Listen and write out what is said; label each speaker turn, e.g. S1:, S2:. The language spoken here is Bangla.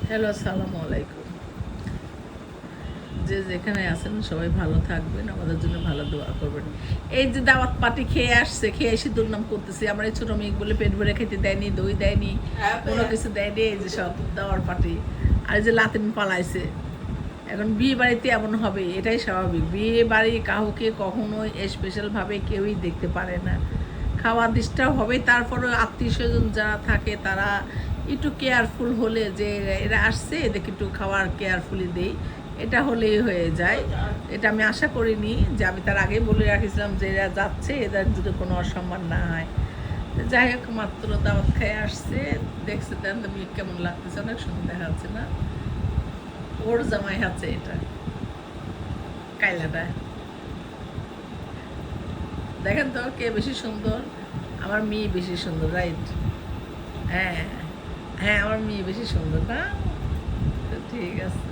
S1: হ্যালো, আসসালামু আলাইকুম। যে যেখানে আছেন সবাই ভালো থাকবেন, আমাদের জন্য ভালো দোয়া করবেন। এই যে দাওয়াত পার্টি খেয়ে আসছে, খেয়ে এসে দুর্নাম করতেছি, আমার এই ছোটো মেয়ে বলে পেট ভরে খেতে দেয়নি, দই দেয়নি, কোনো কিছু দেয়নি। এই যে সব দাওয়ার পার্টি, আর এই যে লাতিন পালাইছে। এখন বিয়ে বাড়িতে এমন হবে, এটাই স্বাভাবিক। বিয়ে বাড়ি কাউকে কখনোই স্পেশালভাবে কেউই দেখতে পারে না। খাওয়া ডিস্টার্ব হবে, তারপরে আত্মীয় স্বজন যারা থাকে তারা একটু কেয়ারফুল হলে যে এরা আসছে এদেরকে একটু খাওয়ার কেয়ারফুলি দেই, এটা হলেই হয়ে যায়। এটা আমি আশা করিনি, যে আমি তার আগেই বলে রাখছিলাম যে এরা যাচ্ছে, এদের যদি কোনো অসম্মান না হয়। যাই হোক, মাত্র দাওয়াত খেয়ে আসছে, দেখছে দেন তুমি কেমন লাগতেছে, অনেক সুন্দর দেখা যাচ্ছে না? ওর জামাই আছে এটা, কাইলাটা। দেখেন তো কে বেশি সুন্দর? আমার মেয়ে বেশি সুন্দর, রাইট? হ্যাঁ হ্যাঁ, আমার মেয়ে বেশি সুন্দর না? তো ঠিক আছে।